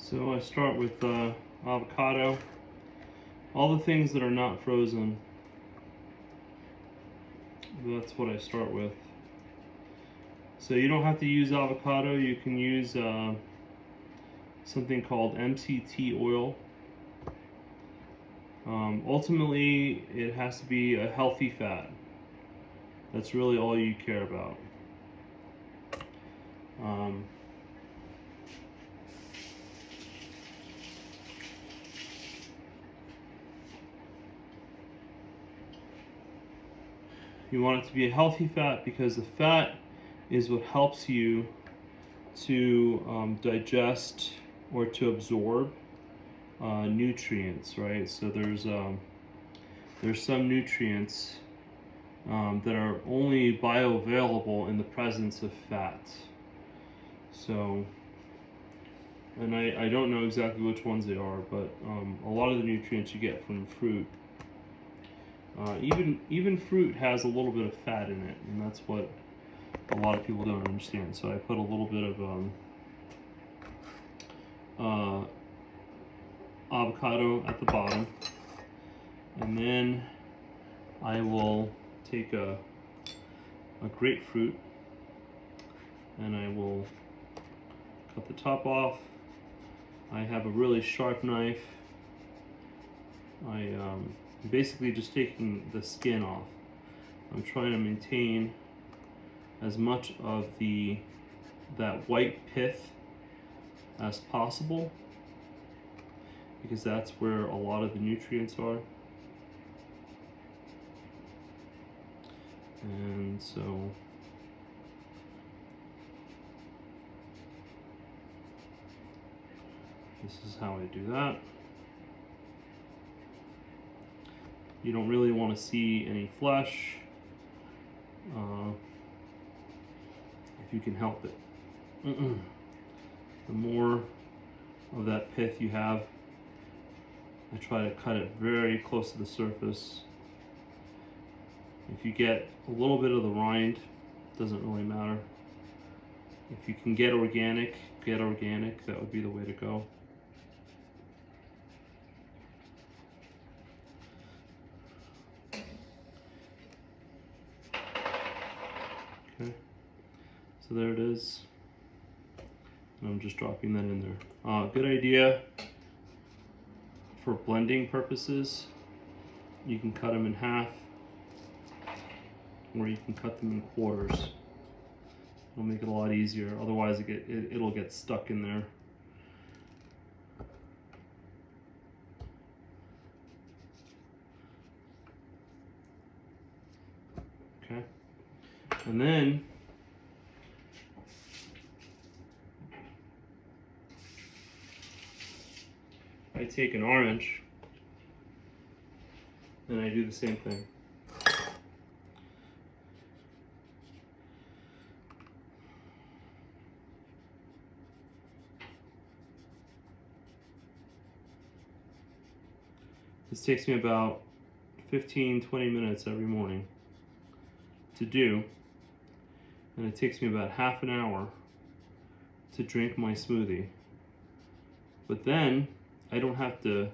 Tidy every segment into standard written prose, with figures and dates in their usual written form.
So I start with avocado. All the things that are not frozen, that's what I start with. So you don't have to use avocado. You can use something called MCT oil. Ultimately, it has to be a healthy fat. That's really all you care about. You want it to be a healthy fat because the fat is what helps you to digest or to absorb nutrients, right? So there's some nutrients that are only bioavailable in the presence of fat. So, and I don't know exactly which ones they are, but a lot of the nutrients you get from fruit. Even fruit has a little bit of fat in it, and that's what a lot of people don't understand. So I put a little bit of avocado at the bottom, and then I will take a grapefruit and I will cut the top off. I have a really sharp knife. I'm basically just taking the skin off. I'm trying to maintain as much of that white pith as possible, because that's where a lot of the nutrients are. And so this is how I do that. You don't really want to see any flesh if you can help it. The more of that pith you have, I try to cut it very close to the surface. If you get a little bit of the rind, doesn't really matter. If you can get organic, that would be the way to go. Okay, so there it is. And I'm just dropping that in there. Good idea for blending purposes. You can cut them in half, or you can cut them in quarters. It'll make it a lot easier. Otherwise, it'll get stuck in there. Okay, and then I take an orange and I do the same thing. This takes me about 15-20 minutes every morning to do, and it takes me about half an hour to drink my smoothie. But then I don't have to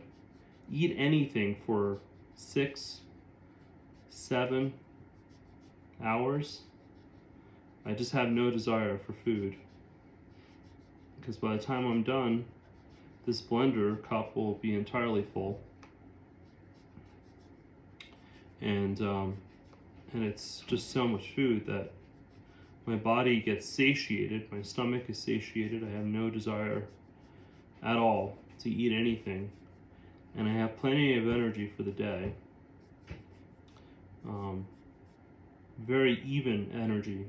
eat anything for 6-7 hours. I just have no desire for food, because by the time I'm done, this blender cup will be entirely full. And it's just so much food that my body gets satiated, my stomach is satiated, I have no desire at all to eat anything, and I have plenty of energy for the day. Very even energy.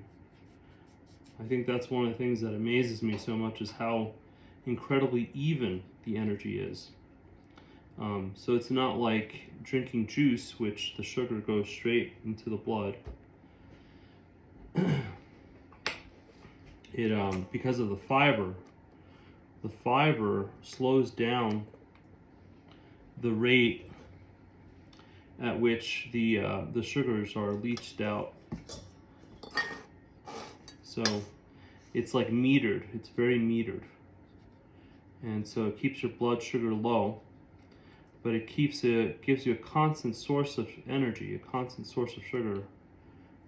I think that's one of the things that amazes me so much, is how incredibly even the energy is. So it's not like drinking juice, which the sugar goes straight into the blood. Because of the fiber slows down the rate at which the sugars are leached out. So it's like metered. It's very metered. and so it keeps your blood sugar low, but it gives you a constant source of energy, a constant source of sugar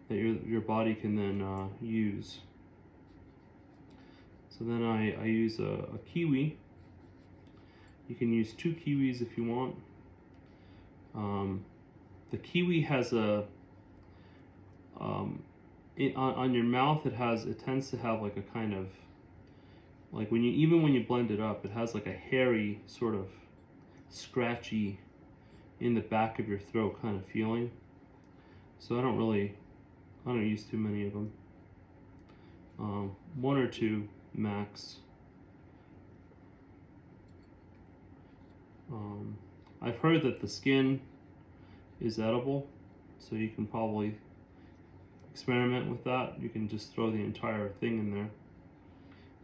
that your body can then use. So then I use a kiwi. You can use 2 kiwis if you want. The kiwi has on your mouth, it tends to have like a kind of, like even when you blend it up, it has like a hairy sort of scratchy in the back of your throat kind of feeling. So I don't use too many of them. 1 or 2 max. I've heard that the skin is edible, so you can probably experiment with that. You can just throw the entire thing in there.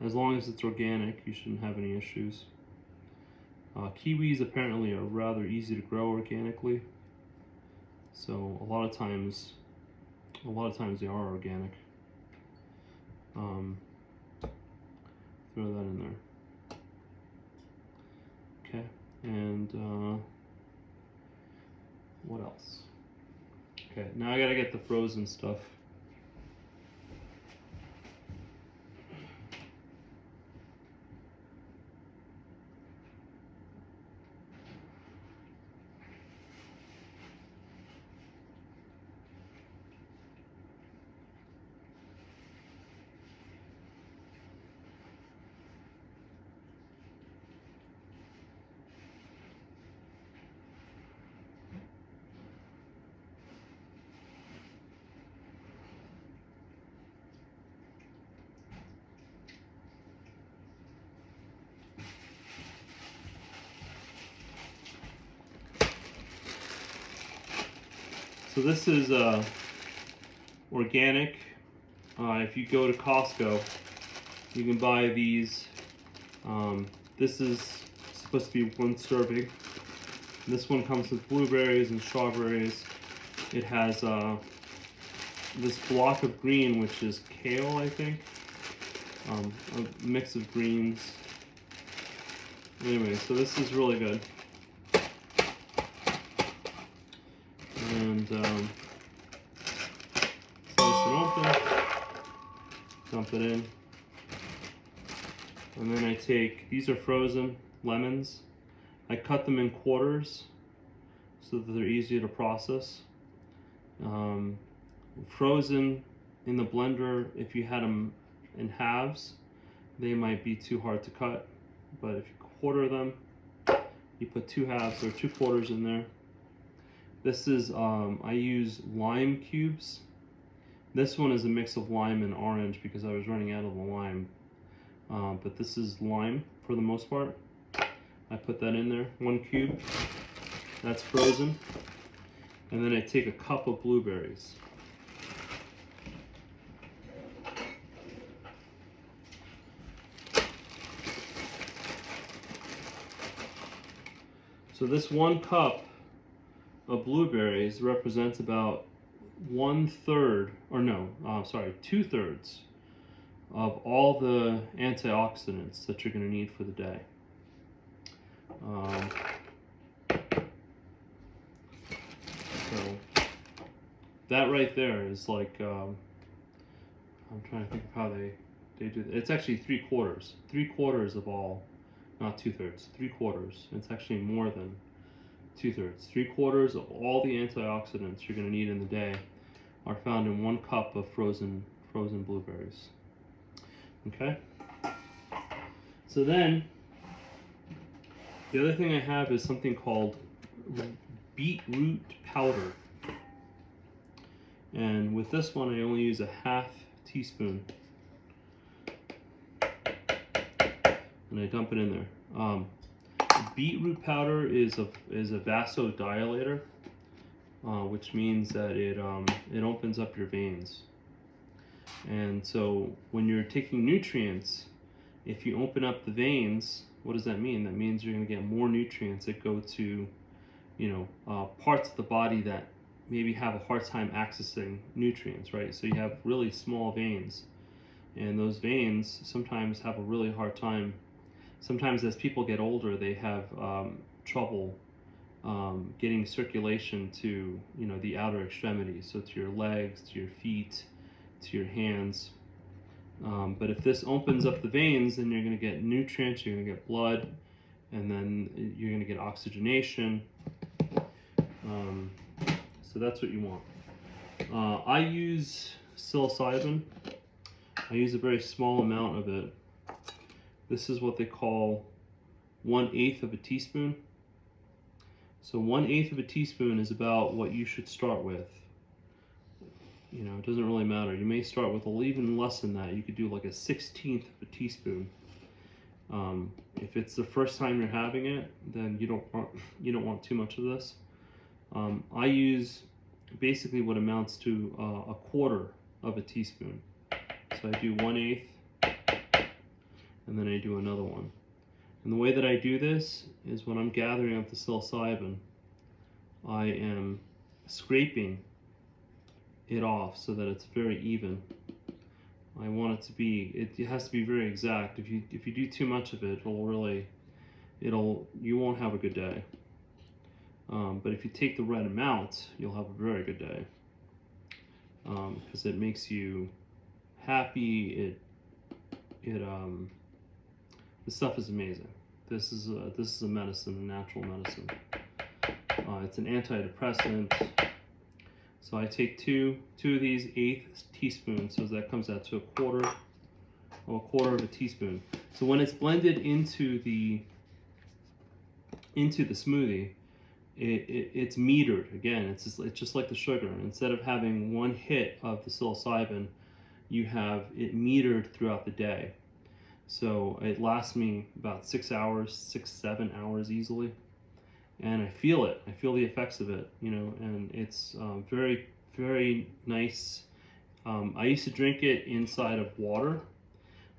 As long as it's organic, you shouldn't have any issues. Kiwis apparently are rather easy to grow organically, so a lot of times they are organic. Throw that in there. Okay, and what else? Okay, now I gotta get the frozen stuff. So this is organic. If you go to Costco, you can buy these. This is supposed to be 1 serving. This one comes with blueberries and strawberries. It has this block of green, which is kale, I think. A mix of greens. Anyway, so this is really good. And slice it open, dump it in, and then I take, these are frozen lemons. I cut them in quarters so that they're easier to process. Frozen in the blender, if you had them in halves, they might be too hard to cut, but if you quarter them, you put 2 halves or 2 quarters in there. This is, I use lime cubes. This one is a mix of lime and orange because I was running out of the lime. But this is lime for the most part. I put that in there, 1 cube. That's frozen. And then I take a cup of blueberries. So this 1 cup of blueberries represents about 2/3 of all the antioxidants that you're going to need for the day. So that right there is like, I'm trying to think of how they do that. It's actually 3/4. 3/4 of all, not 2/3, 3/4. It's actually more than 2/3. 3/4 of all the antioxidants you're going to need in the day are found in 1 cup of frozen blueberries. Okay? So then, the other thing I have is something called beetroot powder. And with this one, I only use a 1/2 teaspoon. And I dump it in there. Beetroot powder is a vasodilator, which means that it opens up your veins. And so when you're taking nutrients, if you open up the veins, what does that mean? That means you're going to get more nutrients that go to, parts of the body that maybe have a hard time accessing nutrients, right? So you have really small veins, and those veins sometimes have a really hard time sometimes as people get older, they have trouble getting circulation to, you know, the outer extremities, so to your legs, to your feet, to your hands. But if this opens up the veins, then you're going to get nutrients, you're going to get blood, and then you're going to get oxygenation. So that's what you want. I use psilocybin. I use a very small amount of it. This is what they call 1/8 of a teaspoon. So 1/8 of a teaspoon is about what you should start with. You know, it doesn't really matter. You may start with even less than that. You could do like a 1/16 of a teaspoon. If it's the first time you're having it, then you don't want too much of this. I use basically what amounts to a quarter of a teaspoon. So I do 1/8, and then I do another one. And the way that I do this is when I'm gathering up the psilocybin, I am scraping it off so that it's very even. I want it to be, it has to be very exact. If you do too much of it, you won't have a good day. But if you take the right amount, you'll have a very good day. Because it makes you happy. This stuff is amazing. This is a medicine, a natural medicine. It's an antidepressant. So I take two of these 1/8 teaspoons, so that comes out to a quarter of a teaspoon. So when it's blended into the smoothie, it's metered. Again, it's just like the sugar. Instead of having one hit of the psilocybin, you have it metered throughout the day. So it lasts me about 6 hours, 6-7 hours easily. And I feel it. I feel the effects of it, you know, and it's very, very nice. I used to drink it inside of water,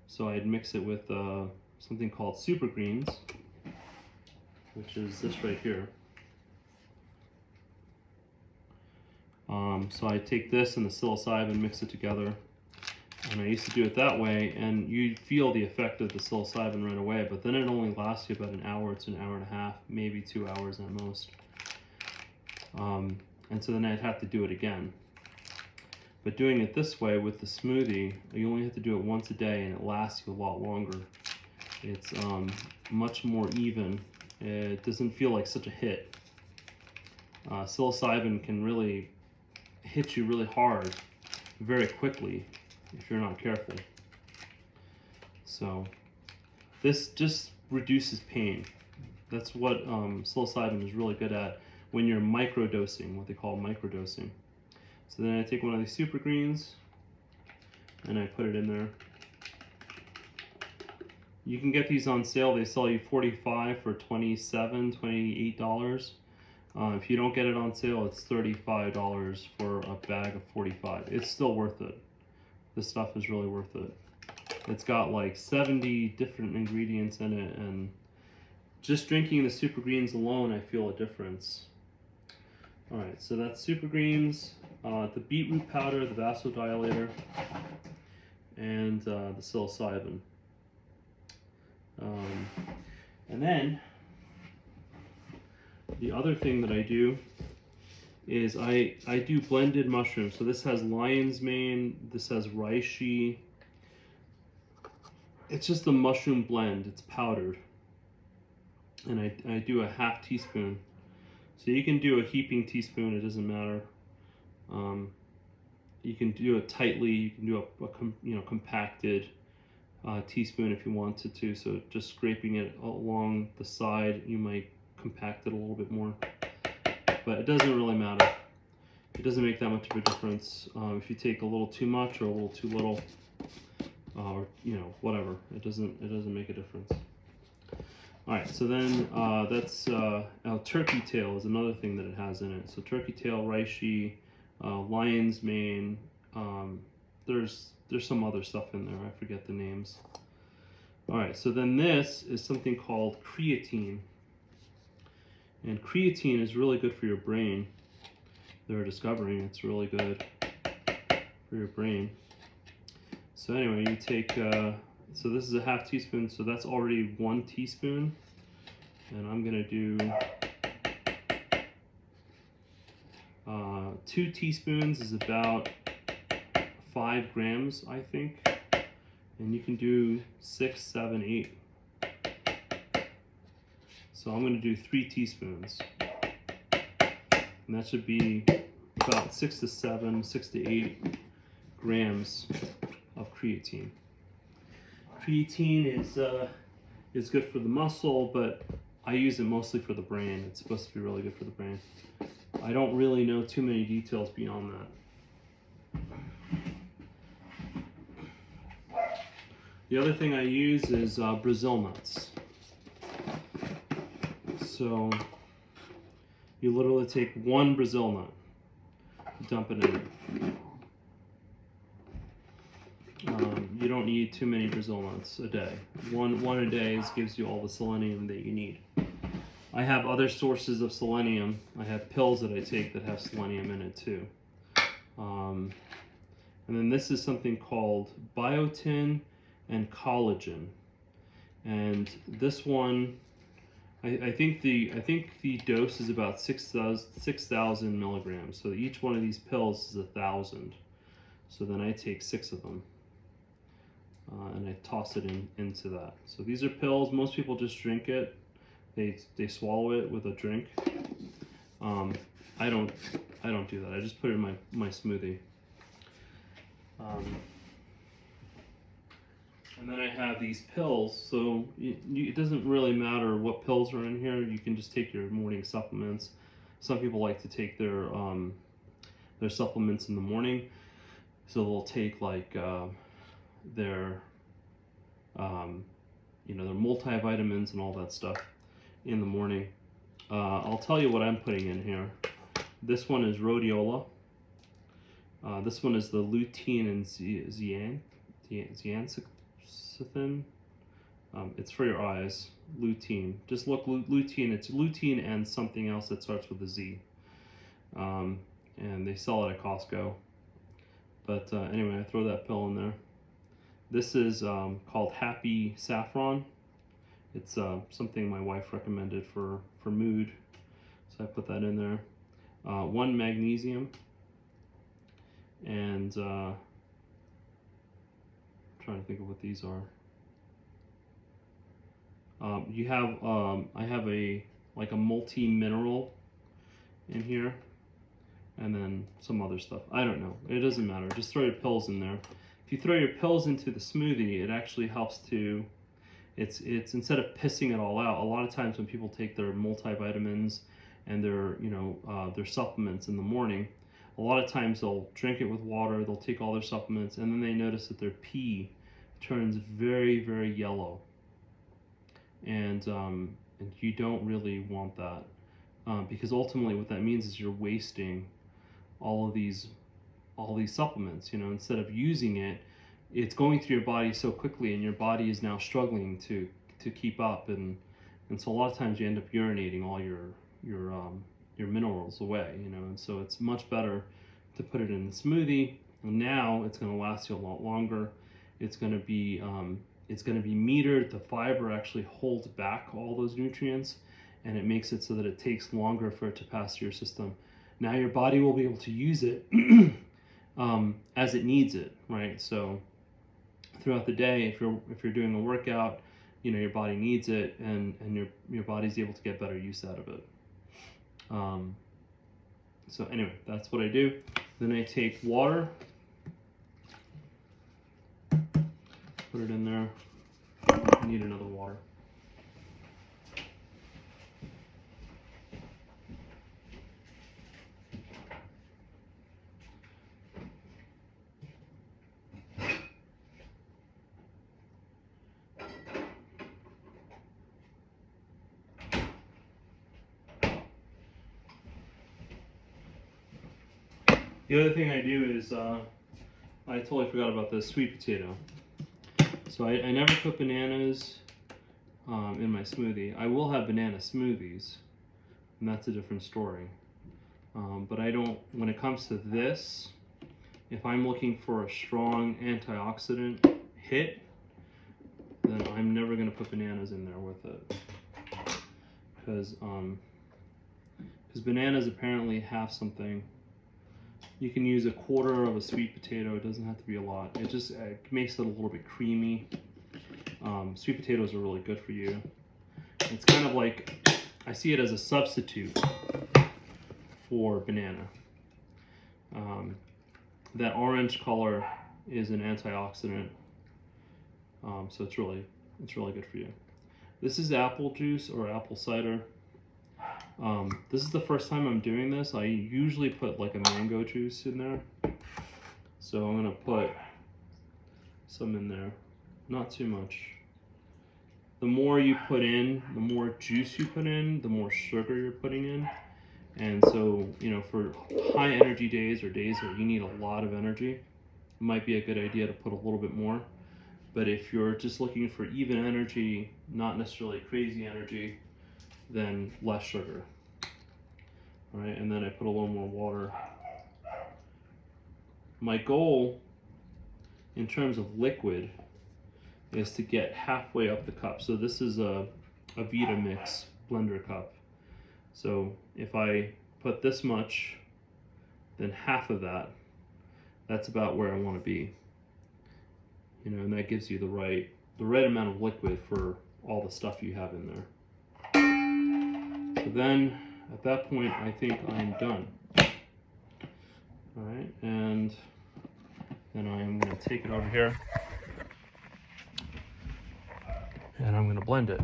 so I'd mix it with something called super greens, which is this right here. So I take this and the psilocybin, mix it together, and I used to do it that way, and you feel the effect of the psilocybin right away, but then it only lasts you about an hour to an hour and a half, maybe 2 hours at most. And so then I'd have to do it again. But doing it this way with the smoothie, you only have to do it once a day, and it lasts you a lot longer. It's much more even. It doesn't feel like such a hit. Psilocybin can really hit you really hard very quickly if you're not careful. So this just reduces pain. That's what psilocybin is really good at when you're microdosing, what they call microdosing. So then I take one of these super greens and I put it in there. You can get these on sale. They sell you 45 for $27, $28. If you don't get it on sale, it's $35 for a bag of 45. It's still worth it. This stuff is really worth it. It's got like 70 different ingredients in it, and just drinking the super greens alone, I feel a difference. Alright, so that's super greens, the beetroot powder, the vasodilator, and the psilocybin. And then the other thing that I do is I do blended mushrooms. So this has lion's mane, this has reishi. It's just a mushroom blend, it's powdered. And I do a half teaspoon. So you can do a heaping teaspoon, it doesn't matter. You can do it tightly, you can do a compacted teaspoon if you wanted to. So just scraping it along the side, you might compact it a little bit more. But it doesn't really matter. It doesn't make that much of a difference if you take a little too much or a little too little, or whatever. It doesn't make a difference. All right, so then that's turkey tail is another thing that it has in it. So turkey tail, reishi, lion's mane. There's some other stuff in there. I forget the names. All right, so then this is something called creatine. And creatine is really good for your brain. They're discovering it's really good for your brain. So anyway, you take So this is a half teaspoon, so that's already 1 teaspoon. And I'm gonna do 2 teaspoons is about 5 grams, I think. And you can do 6, 7, 8. So I'm gonna do 3 teaspoons. And that should be about 6 to 7, 6 to 8 grams of creatine. Creatine is good for the muscle, but I use it mostly for the brain. It's supposed to be really good for the brain. I don't really know too many details beyond that. The other thing I use is Brazil nuts. So you literally take 1 Brazil nut, dump it in there. You don't need too many Brazil nuts a day. One a day gives you all the selenium that you need. I have other sources of selenium. I have pills that I take that have selenium in it too. And then this is something called biotin and collagen. And this one, I think the dose is about 6,000 milligrams. So each one of these pills is 1,000. So then I take 6 of them. And I toss it into that. So these are pills. Most people just drink it. They swallow it with a drink. I don't do that. I just put it in my smoothie. And then I have these pills. So it doesn't really matter what pills are in here. You can just take your morning supplements. Some people like to take their supplements in the morning. So they'll take like their their multivitamins and all that stuff in the morning. I'll tell you what I'm putting in here. This one is rhodiola. This one is the lutein and zeaxanthin. It's for your eyes. Lutein. Just look lutein. It's lutein and something else that starts with a Z. And they sell it at Costco. But anyway, I throw that pill in there. This is called Happy Saffron. It's something my wife recommended for mood, so I put that in there. 1 magnesium, and I'm trying to think of what these are. You have I have a multi-mineral in here, and then some other stuff. I don't know. It doesn't matter. Just throw your pills in there. If you throw your pills into the smoothie, it actually helps to, it's instead of pissing it all out. A lot of times when people take their multivitamins and their supplements in the morning, a lot of times they'll drink it with water, they'll take all their supplements, and then they notice that their pee turns very, very yellow. And you don't really want that, because ultimately what that means is you're wasting all these supplements. Instead of using it, it's going through your body so quickly, and your body is now struggling to keep up, and so a lot of times you end up urinating all your minerals away, and so it's much better to put it in a smoothie. And now it's going to last you a lot longer. It's going to be metered. The fiber actually holds back all those nutrients, and it makes it so that it takes longer for it to pass through your system. Now your body will be able to use it as it needs it, right? So throughout the day, if you're doing a workout, your body needs it, and your body's able to get better use out of it. So anyway, that's what I do. Then I take water, put it in there. I need another water. The other thing I do is, I totally forgot about this sweet potato. So I never put bananas in my smoothie. I will have banana smoothies, and that's a different story. But I don't, when it comes to this, if I'm looking for a strong antioxidant hit, then I'm never going to put bananas in there with it, because bananas apparently have something. You can use a quarter of a sweet potato. It doesn't have to be a lot. It just makes it a little bit creamy. Sweet potatoes are really good for you. It's kind of like, I see it as a substitute for banana. That orange color is an antioxidant, so it's really good for you. This is apple juice or apple cider. This is the first time I'm doing this. I usually put like a mango juice in there. So I'm gonna put some in there, not too much. The more you put in, the more juice you put in, the more sugar you're putting in. And so, you know, for high energy days or days where you need a lot of energy, it might be a good idea to put a little bit more. But if you're just looking for even energy, not necessarily crazy energy, then less sugar. All right, and then I put a little more water. My goal in terms of liquid is to get halfway up the cup. So this is a Vitamix blender cup. So if I put this much, then half of that, that's about where I want to be. You know, and that gives you the right amount of liquid for all the stuff you have in there. So then, at that point, I think I'm done. All right, and then I'm going to take it over here, and I'm going to blend it.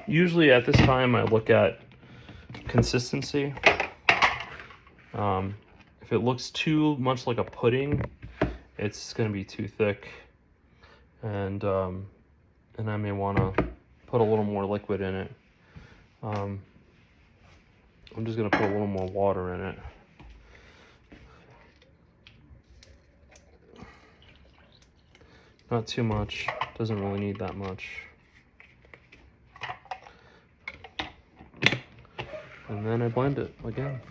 Usually at this time I look at consistency. If it looks too much like a pudding, it's going to be too thick, and I may want to put a little more liquid in it. I'm just going to put a little more water in it. Not too much, doesn't really need that much. And then I blend it again.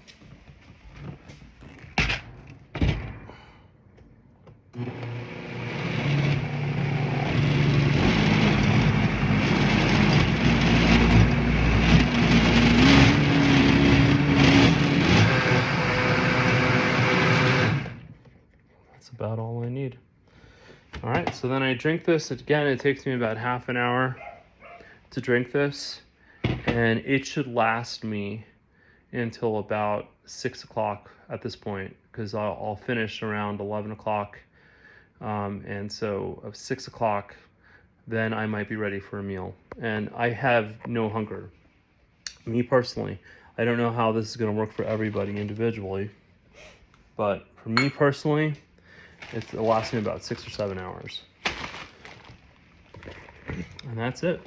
That's about all I need. All right, so then I drink this. Again, it takes me about half an hour to drink this, and it should last me until about 6 o'clock at this point, because I'll finish around 11 o'clock. And so at 6 o'clock, then I might be ready for a meal. And I have no hunger. Me personally, I don't know how this is going to work for everybody individually, but for me personally, it'll last me about 6 or 7 hours. And that's it.